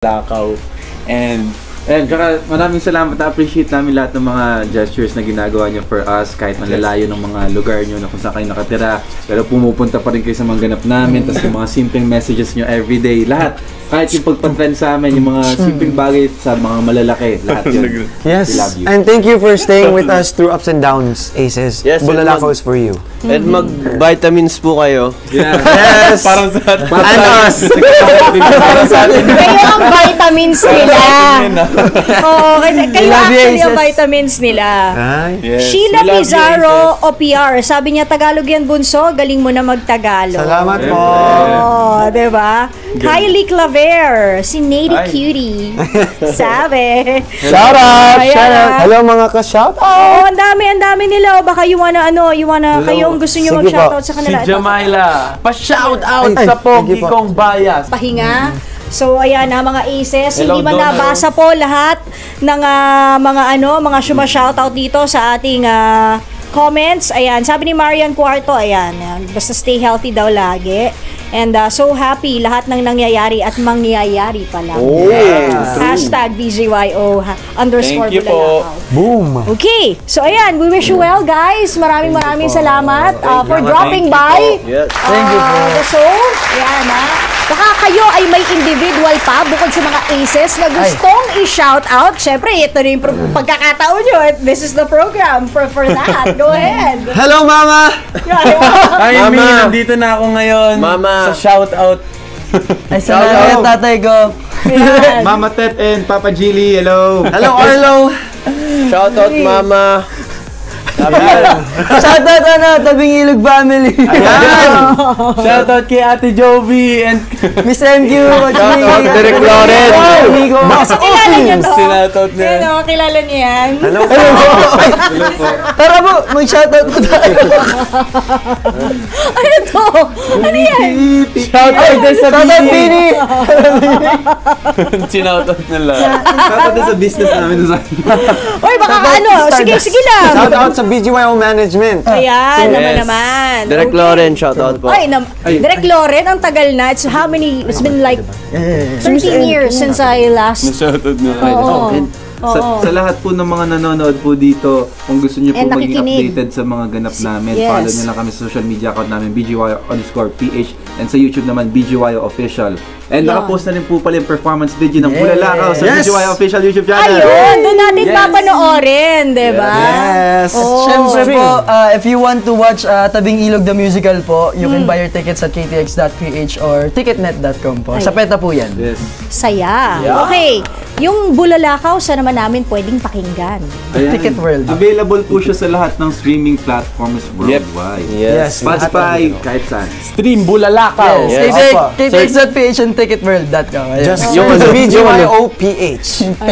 Lakaw. And tsaka maraming salamat. Na-appreciate namin lahat ng mga gestures na ginagawa nyo for us kahit malalayo ng mga lugar nyo na kung saan kayo nakatira. Pero pumupunta pa rin kayo sa mga ganap namin. Tapos yung mga simpleng messages nyo everyday. Lahat. Kahit yung pagpa-trend sa amin, yung mga simpleng bagay sa mga malalaki. Lahat yun. Yes. We love you. And thank you for staying with us through ups and downs, Aces. Yes, Bulalakaw is for you. At mag-vitamins po kayo. Yeah. Yes. Parang sa atin. And us. Parang sa atin. Kayo ang vitamins nila. Oo, kayo actually ang vitamins nila. Yes. Sheila We love you, Pizarro, Aces. OPR. Sabi niya, Tagalog yan, bunso. Galing mo na mag-Tagalog. Salamat po. Oh, diba? Kylie Claver, si Nady Ay. Cutie. Sabi. Shout out! Ayan, Shout out! ah. Hello mga ka-shout out! Oo, ang dami nila. O baka you wanna, kayo ang gusto nyo Sige mag-shoutout po. sa Si kanila. Jamaila, pa-shout out Ay, sa thank pogi you po. kong bias. Pahinga. So ayan na mga aces, Hello, hindi man Donald. nabasa po lahat ng mga shoutout dito sa ating comments. Ayan, sabi ni Marian Cuarto, ayan, basta stay healthy daw lagi. And so happy lahat ng nangyayari at mangyayari pa lang. Oh, Hashtag BGYO underscore Thank you po. Bulalakaw. boom! Okay, so ayan, we wish you well guys. Maraming salamat for dropping by. Yes. Thank you po. The show. Ayan baka kayo ay may individual pa bukod sa mga aces na gustong i-shout out. Siyempre, ito na yung pagkakataon nyo. This is the program for that. Go ahead. Hello mama! Ay, Mama. Mi, nandito na ako ngayon Mama. sa shout out. Ay, salamat yung tatay ko. Ayan. Mama Tet and Papa Gilly, hello. Hello Arlo! Shout out, Mama. Shoutout Tabing Ilog family. Ayan. Shout out kay Ate Jovi and Miss MQ. Shout out, Derek Loren. Kilala nyo to? sinoutout niya. Sino? Kilala nyo yan? Hello po! Hello po. Tara po, mag-shoutout po tayo. Ano to? Ano yan? Shout out din sa Shoutout Bini. Bini. Sinoutout nila. Shout out din sa business namin. Oy, baka sige lang. Shout out sa BGYO Management. Ayan, Yes. naman. Derek Okay. Loren, shout out po. Ay, Direk Loren, ang tagal na. It's been like 13 years since I last. Shout out nila. Oo. Sa lahat po ng mga nanonood po dito, kung gusto niyo po And maging nakikinig. updated sa mga ganap namin, Yes. follow niyo lang kami sa social media account namin, BGYO_PH, and sa YouTube naman, BGYO Official. And Yeah. nakapost na rin po pala yung performance video ng Bulalakaw sa Yes. BGYO Official YouTube channel. Ayun, doon natin Yes. papanoorin, diba? Yes! Oo. Siyempre po, if you want to watch Tabing Ilog the Musical po, you can buy your tickets at ktx.ph or ticketnet.com po. Sa PETA po yan. Yes. Saya. Okay, yung Bulalakaw, saan naman namin pwedeng pakinggan? Ayan. Ticket World. Available po siya sa lahat ng streaming platforms worldwide. Yes. Spotify, kahit saan. Stream Bulalakaw. Yes, Opo. ktx.ph and ticketworld.com. Ayan. Just Yung search ano, BGYO PH.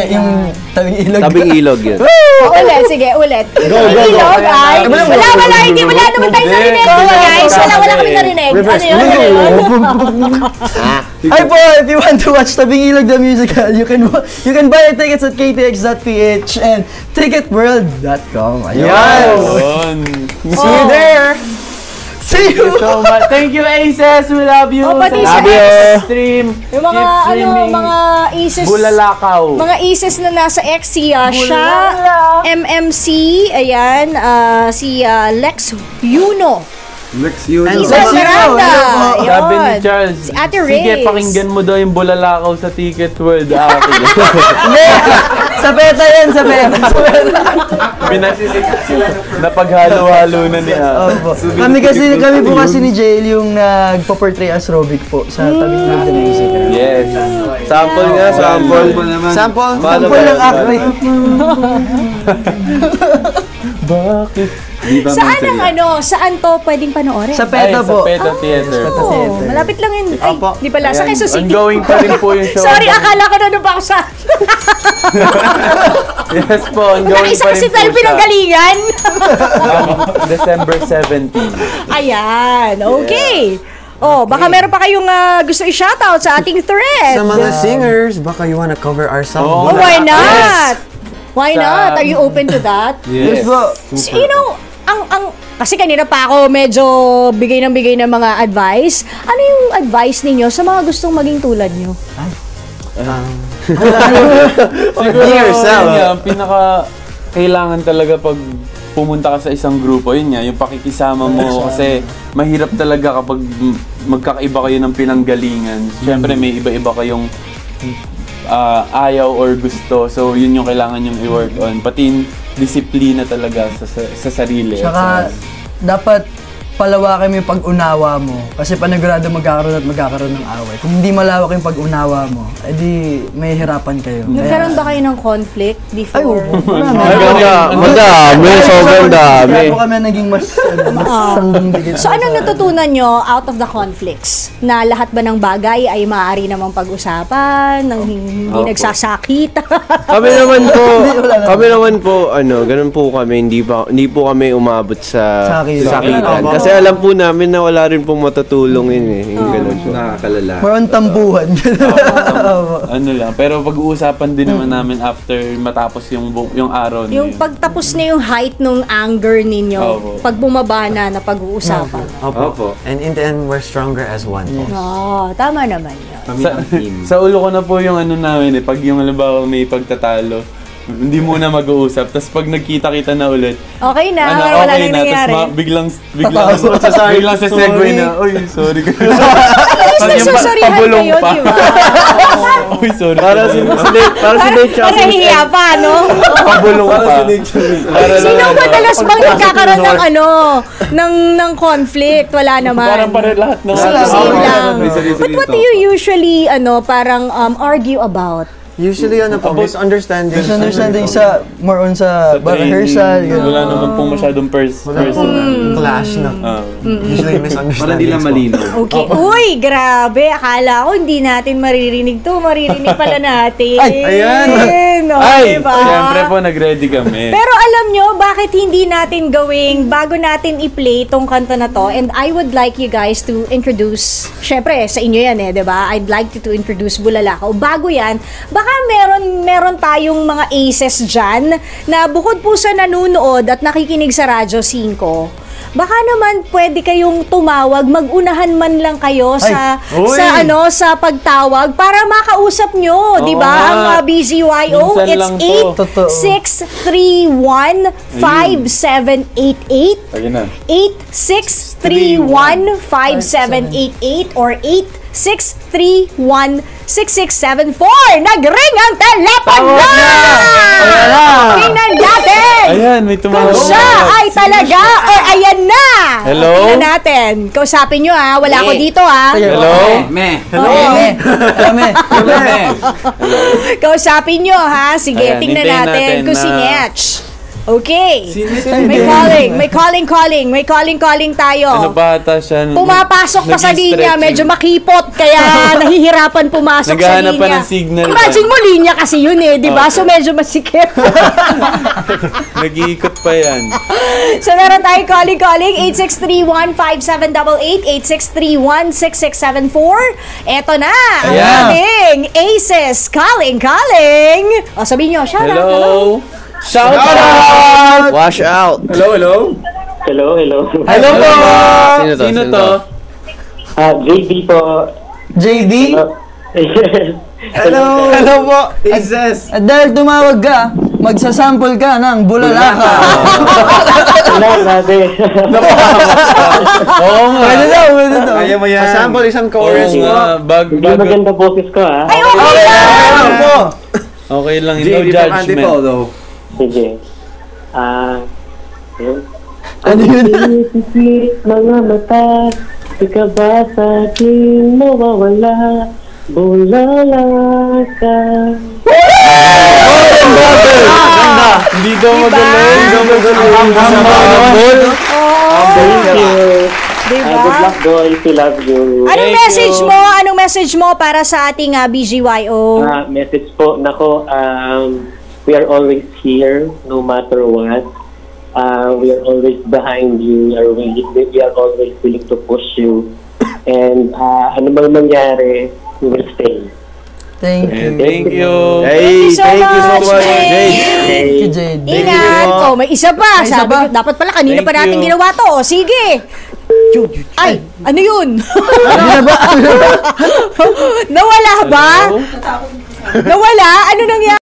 Yung Tabing Ilog. Tabing ilog yun. Ulit, sige, ulit. Ilog ay, wala, hindi, wala naman tayo narinig. Guys, wala kami narinig. Ano yun? Ay po, if you want to watch Tabing Ilog the Musical, you can buy your tickets at ktx.ph and ticketworld.com. Ayun. Ayun. See you there! See you! So much. Thank you, Aces. We love you. Oh, pati Sa sa next stream. Yung mga, Keep streaming. mga isis. Bulalakaw. Mga isis na nasa X, si Sha, MMC, ayan, si Lex Yuno. Lex yun. And Isa Lex Yuno, Miranda. hello po. Sabi ni Yun. Charles, Si Ate sige, Reyes. pakinggan mo daw yung Bulalakaw sa Ticket World. Akin. Hindi! Sa PETA yan, sa PETA. Pinasisikat sila na paghalo-halo na niya. Opo. Kami po kasi ni Jail yung nagpo-portray as Robic po sa Tabing Ilog the Musical. Yes. Sample nga, sample. naman. Sample? Sample ng acting. Bakit? Di ba Saan man ang saan to pwedeng panoorin? Sa PETA po. Sa PETA Theater. Oh, malapit lang yun. Ay, Opo. di pala. Sa Quezon City. Ongoing pa rin po yung show. Sorry, akala ko na doon pa ako sa... Yes po, ongoing Nakisa pa kasi rin po tayo siya. pinanggalingan. December 17. Ayan, okay. Oh, baka meron pa kayong gusto i-shoutout sa ating thread. Sa mga singers, baka you wanna cover our song. Oh, why not? Why Sa- not? Are you open to that? Yes. So, you know, kasi kanina pa ako medyo bigay ng mga advice. Ano yung advice ninyo sa mga gustong maging tulad nyo? Siguro, Be yourself. yun nga, ang pinaka kailangan talaga pag pumunta ka sa isang grupo, yun nga, yung pakikisama mo kasi mahirap talaga kapag magkakaiba kayo ng pinanggalingan. Siyempre may iba-iba kayong ayaw or gusto, so yun yung kailangan yung i-work on. Pati yung disiplina talaga sa sarili. Tsaka, dapat palawakin mo yung pag-unawa mo. Kasi panigurado magkakaroon ng away. Kung hindi malawak yung pag-unawa mo, edi may hirapan kayo. Nagkaroon ba kayo ng conflict before? Madami, sobrang dami. Kaya po kami naging mas sangging dikit. So anong natutunan nyo out of the conflicts? Na lahat ba ng bagay ay maaari namang pag-usapan, nang hindi nagsasakit? Kami naman po, ganun po kami, hindi po kami umabot sa sakitan. Kasi alam po namin na wala rin pong matutulong yun eh. Yung ganun po. Nakakalala. More on tambuhan. Ano lang, pero pag-uusapan din naman namin after matapos yung araw niyo. Yung pagtapos na yung height ng anger ninyo, pag bumaba na pag-uusapan. Opo. And in the end, we're stronger as one. Oo, tama naman yun. Kami ang team. Sa ulo ko na po yung namin pag yung halimbawa may pagtatalo, hindi muna mag-uusap, tapos pag nagkita-kita na ulit, Okay na, wala okay nang nangyayari. tapos biglang sa segue na, oy, sorry ka. Tapos nagsusorihan kayo, di ba? Oy, sorry. Para si Nate siya. Para hiya pa, no? Pabulong pa. Sino madalas bang nagkakaroon ng conflict? Wala naman. Parang lahat ng Same lang. May sarili-sarili But what do talk. you usually, parang argue about? Usually, misunderstanding. Misunderstanding sa, more on sa rehearsal. Wala naman pong masyadong personal. Clash na. Usually, misunderstanding. Parang di lang malinaw. Okay. Uy, grabe. Akala ko hindi natin maririnig to. Maririnig pala natin. ayan. Ay, diba? siyempre po, nag-ready kami. Pero alam nyo, bakit hindi natin gawing bago natin i-play tong kanta na to? And I would like you guys to introduce, syempre, sa inyo yan eh, diba? I'd like you to introduce Bulalakaw. Bago yan, baka meron tayong mga aces dyan na bukod po sa nanunood at nakikinig sa Radyo 5, baka naman pwede kayong tumawag, mag-unahan man lang kayo sa pagtawag para makausap nyo, di ba? Ang BZYO, Minsan it's lang to. 863157888. Ayun na. 86315788 or 86316674. Nag-ring ang telepono! Tingnan natin! Ayan, may tumawag. Kung siya ay talaga or ayan na! Hello? Tingnan natin. Kausapin nyo ha. Wala ko dito ha. Hello? Kausapin nyo ha. Sige, Ayan, tingnan hintayin natin natin kung si na- Netch. Okay. May calling tayo. Ano ba ata siya? Pumapasok pa sa Naging linya, stretching. medyo makipot, kaya nahihirapan pumasok sa Naghahanap pa linya. ng signal. Imagine mo, linya kasi yun eh, di ba? So medyo masikip. Nag-iikot pa yan. So meron tayong calling 86315788, 86316674. Eto na, ang Ayan. ating Aces calling. O sabihin nyo, shout out, hello. Shout out! Wash out. Hello? Hello. Hello po! Sino to? JB po. JD? Hello. Hello po. Aces! At dahil tumawag ka, magsasample ka ng Bulalakaw. Wala, grabe. Oo nga. Pwede daw. Kaya mo yan. Sample isang chorus Oo mo. nga. Hindi maganda boses ko, ha? Ay, okay lang! Okay lang. No JD from judgment. Antipolo. Sige. Yun. Ano yun? Pipilit mga mata, di ka ba sa aking mawawala? Bulalakaw. Hindi daw magaling. Thank you. Diba? Good luck, boys. We love you. Anong Thank message you. mo? Anong message mo para sa ating BGYO? Message po, nako, we are always here, no matter what. We are always behind you. We are always willing to push you. And ano mang mangyari, we will stay. Thank you. Thank you. Hey, Thank you so much, Jade. Thank you, JD. Ingat! Oh, may isa pa. May isa Sabi pa? ko, dapat pala kanina Thank pa natin you. ginawa to. O, sige. Ay, ano yun? Nawala ba? Nawala? Ano nangyari?